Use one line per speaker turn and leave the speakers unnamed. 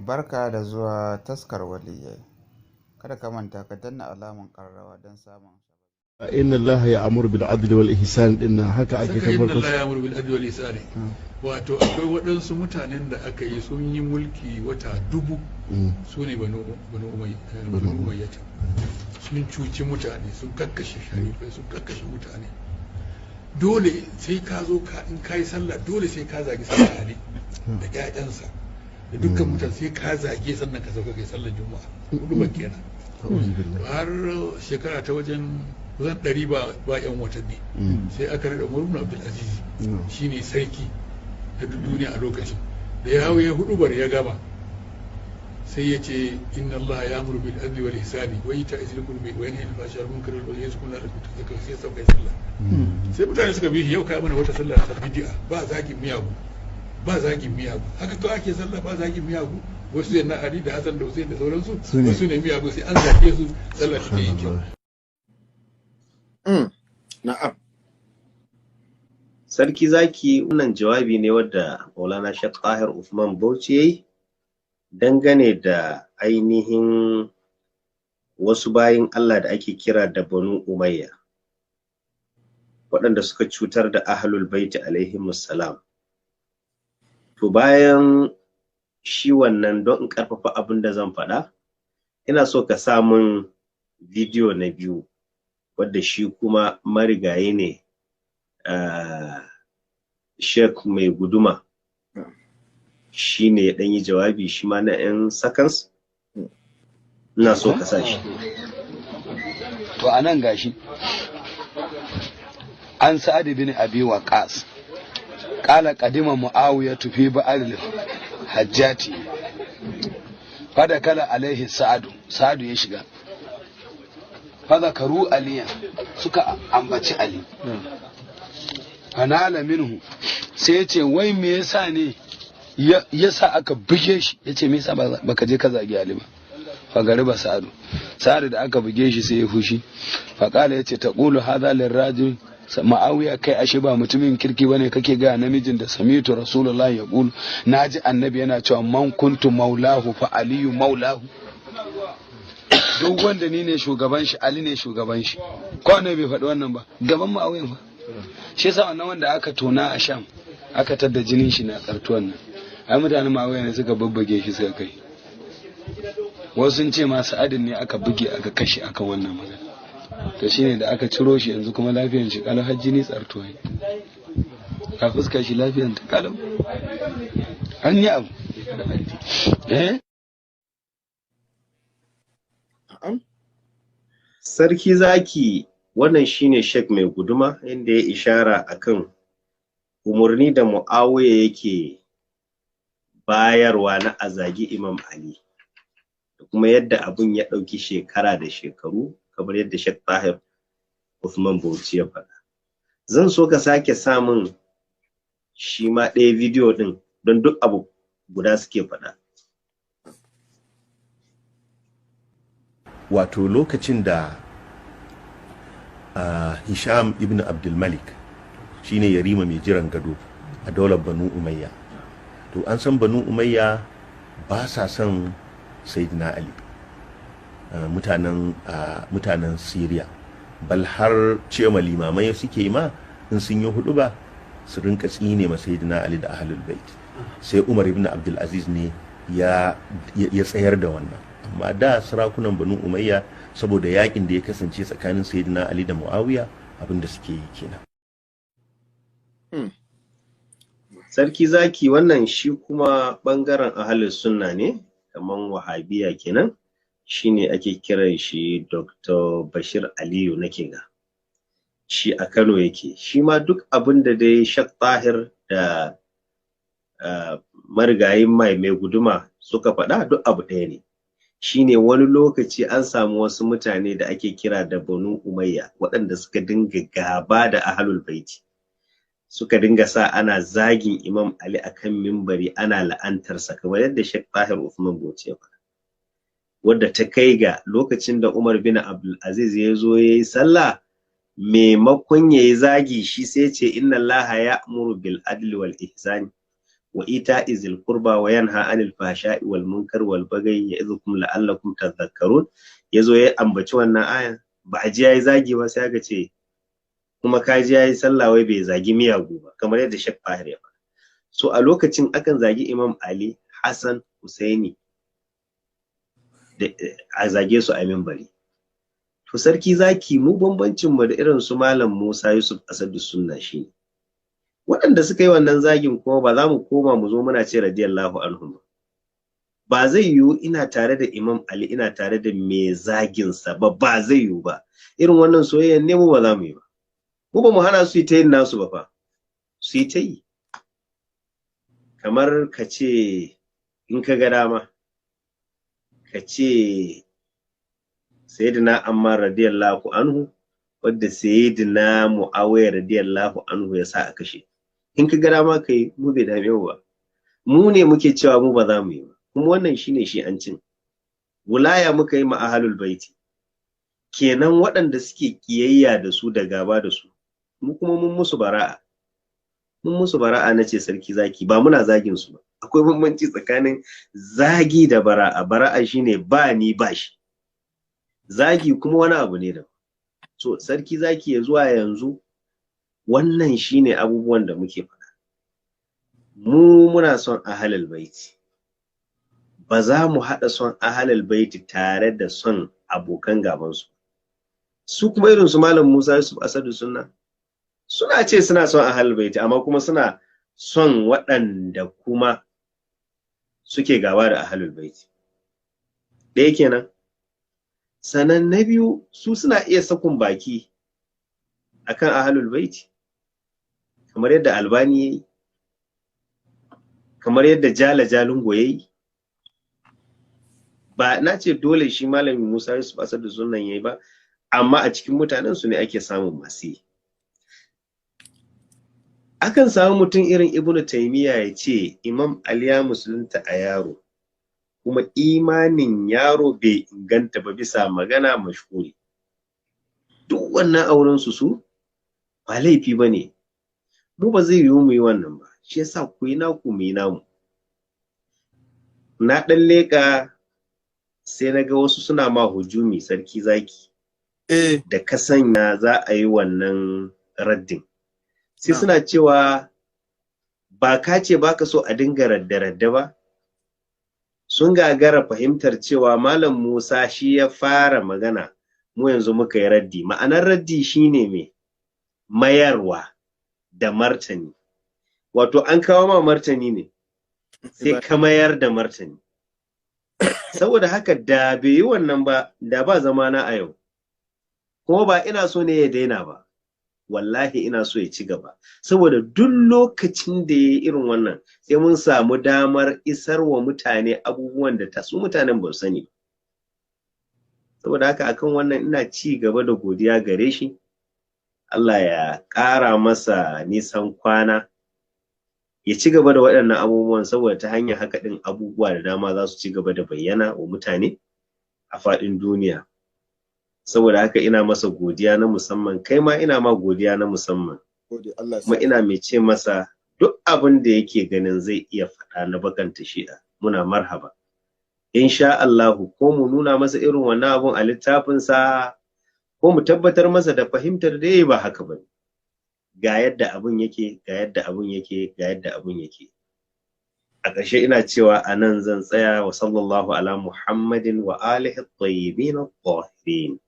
Barka da zuwa taskar waliyyai. Kada ka manta ka danna alamun ƙararrawa don samun
inna Allah ya amuru bil adli wal ihsan din haka ake
saka inna
tabbatar
Allah ya amuru bil adli wal ihsan wato akwai waɗansu mutanen da aka yi sun yi mulki wata dubu su ne banu umayya sun cuci mutane sun kakkashe sharifai sun kakkashe mutane dole sai ka zo ka in kai sallah dole sai ka zagi sallah ali da ƴaƴansa da dukkan mutane sai ka zage sannan ka sauka kai sallar juma'a hudu ba kenan har shekara ta wajen kusan 100 ba yan watanni sai aka rada Umar ibn Abdul Aziz shine sarki da duniya a lokacin da ya hawo ya hudu bar ya gaba sai ya ce inna Allah ya amuru bil adli wal ihsani wa ita'i zil qurbi wa yanha 'anil fahsha'i wal munkari wal baghi yadhkuruna rabbaka sai sauka sallah sai mutane suka bi shi yau kai mana wata sallah ta bid'a ba zagin miyagu ba zagin miyagu haka to ake sallah ba zagin miyagu wasu yana Ali da Hassan da Hussein da sauransu wasu ne miyagu sai an zage su sallah ta yi kyau.
Na'am. Sarki zaki wannan jawabi ne wadda Maulana Sheikh Tahir Usman Bauchi yayi dangane da ainihin wasu bayin Allah da ake kira da Banu Umayya waɗanda suka cutar da Ahlul Bait alaihimus salam. To bayan shi wannan don in karfafa abin da zan faɗa ina so ka sa mun bidiyo na biyu wadda shi kuma marigayi ne Sheikh mai guduma shi ne ya ɗanyi jawabi shi ma na 'yan seconds ina so ka sa shi.
To anan gashi an Sa'ad bin Abi Waqqas qala qadima Muawiya fi ba'al hajjati fada kala alaihi Sa'adu ya shiga fada karu aliya suka ambaci Ali fanala minhu sai ya ce wai me yasa ne yasa aka buge shi yace me yasa baka je ka zagi Ali ba fa gariba Sa'adu da aka buge shi sai ya fushi fa kala yace taqulu hadha lirajul Ma'awiya kai ashe ba mutumin kirki bane kake ga namijin da samitu rasulullahi ya qulu naji annabi yana cewa man kuntu maulahu fa aliyu maulahu duk wanda ni ne shugaban shi Ali ne shugaban shi ko ne bai faɗi wannan ba gaban Ma'awiyan fa shi yasa wannan wanda aka tona a Sham aka tadda jinin shi na kartuwan nan ai mutanen Ma'awiya ne suka babbage shi suka kai wasu sun ce ma Sa'adin ne aka buge aka kashe akan wannan magana to shine da aka ciro shi yanzu kuma lafiyar shi kalau har jini tsartuwa ka fuska shi lafiyar ta kalau an yi abu
Sarki zaki wannan shine Sheikh mai guduma inda ya ishara akan umarni da Muawiya yake bayarwa na azagi Imam Ali da kuma yadda abun ya ɗauki shekara da shekaru kamar yadda Sheikh Tahir Usman Bauchi ya faɗa. Zan so ka sake samun shi ma ɗaya bidiyo ɗin don duk abu guda suke faɗa.
Wato lokacin da Hisham ibn Abdul Malik shine yarima mai jiran gado a daular Banu Umayya. To an san Banu Umayya ba sa son Sayyidina Ali. Mutanen Syria bal har cewa limamai suke ma in sun yi hudu ba su rinka tsine ma Sayyidina Ali da Ahlul Bait. Sai Umar ibn Abdul Aziz ne ya tsayar da wannan. Amma da sarakunan Banu Umayya saboda yakin da ya kasance tsakanin Sayyidina Ali da Muawiya abinda suke yi kenan.
Sarki zaki wannan shi kuma bangaren Ahlus Sunna ne kaman Wahabiya kenan. Shine ake kiran shi Dr. Bashir Aliyu nake ga shi a Kano yake shi ma duk abin da dai Sheikh Tahir da marigayin mai guduma suka faɗa duk abu ɗaya ne. Shine wani lokaci an samu wasu mutane da ake kira da Banu Umayya waɗanda suka dinga gaba da Ahlul Baiti suka dinga sa ana zagin Imam Ali akan mimbari ana la'antarsa kamar yadda Sheikh Tahir Usman Bauchi ya faɗa. Wadda ta kai ga lokacin da Umar bin Abdul Aziz ya zo ya yi sallah maimakon ya yi zagi shi sai ce inna Allah ya amuru bil adli wal ihsani wa ita'i zil qurba wa yanha 'anil fahsha'i wal munkar wal baghi ya'idhukum la'allakum tadhakkarun. Yazo ya ambaci wannan aya, ba a ji yayi zagi ba, sai aka ce kuma ka ji yayi sallah wai bai zagi miyagu ba, kamar yadda Sheikh Fahir ya faɗa. So a lokacin akan zagi Imam Ali, Hassan, Husaini, a zage su a minbari. To sarki zaki, mu bambancin mu da irin su Malam Musa Yusuf Asadu Sunna shine waɗanda suka yi wannan zagin kuma ba za mu koma mu zo muna ce radiyallahu anhu ba zai yiwu ina tare da Imam Ali ina tare da mai zagin sa ba zai yiwu ba. Irin wannan soyayya ne mu ba za mu yi ba. Mu ba mu hana su yi ta yin nasu ba fa, su yi ta yi. Kamar ka ce in ka ga dama ka ce Sayyidina Ammar radiyallahu anhu wadda Sayyidina Muawiya radiyallahu anhu ya sa a kashe. In ka ga dama kai, mu bai dame mu ba. Mu ne muke cewa mu ba za mu yi ba. Kuma wannan shine shi an cin. Wulaya muka yi ma ahlul baiti. Kenan waɗanda suke kiyayya da su da gaba da su, mu kuma mun musu bara'a. Mun musu bara'a nace sarki zaki, ba muna zagin su ba. Akwai bambanci tsakanin zagi da bara'a. Bara'a shine ba ni ba shi. Zagi kuma wani abu ne da. So sarki zaki ya zuwa yanzu wannan shine abubuwan da muke faɗa. Mu muna son ahlul baiti. Ba za mu haɗa son ahlul baiti tare da son abokan gaban su. Su kuma irin su Malam Musa Yusuf Asadu Sunna suna ce suna son ahlul baiti, amma kuma suna son waɗanda kuma suke gaba da ahlul baiti. Ɗaya kenan. Sannan na biyu, su suna iya sakun baki akan ahlul baiti, kamar yadda Albani yayi, kamar yadda Jala Jalungo yayi. Ba na ce dole shi Malami Musa Yusuf Asadu Sunnan yayi ba, amma a cikin mutanen su ne ake samun masu yi. Akan samu mutum irin Ibn Taymiyyah ya ce Imam Ali ya musulunta a yaro, kuma imanin yaro bai inganta ba bisa magana mashhuri. Duk wannan auren su ba laifi bane. Mu ba zai yiwu mu yi wannan ba. Shi yasa ku yi naku mu yi namu. Na dan leka sai naga wasu suna ma hujumi sarki zaki. Da ka sanya za a yi wannan raddin. Sai suna cewa ba ka ce baka so a dinga radda ba. Sun gagara fahimtar cewa Malam Musa shi ya fara magana, mu yanzu muka yi raddi. Ma'anar raddi shine me? Mayarwa da martani. Wato an kawo ma martani ne, sai ka mayar da martani. Saboda haka da bai yi wannan ba, da ba zamana a yau. Kuma ba ina so ne ya daina ba. Wallahi ina so ya ci gaba, saboda duk lokacin da ya yi irin wannan sai mun samu damar isar wa mutane abubuwan da su mutanen ba su sani. Saboda haka akan wannan ina ci gaba da godiya gare shi. Allah ya ƙara masa nisan kwana, ya ci gaba da waɗannan abubuwan, saboda ta hanyar haka ɗin abubuwa da dama za su ci gaba da bayyana wa mutane a faɗin duniya. Saboda haka ina masa godiya na musamman, kai ma ina ma godiya na musamman. Kuma ina mai ce masa duk abin da yake ganin zai iya faɗa na bakanta shi'a, muna marhaba. Insha Allahu, ko mu nuna masa irin wannan abun a littafinsa, ko mu tabbatar masa da fahimtar da yayi ba haka bane. Ga yadda abun yake, ga yadda abun yake, ga yadda abun yake. A ƙarshe ina cewa anan zan tsaya, wa sallallahu ala Muhammadin wa alihi at-tayyibin at-tahirin.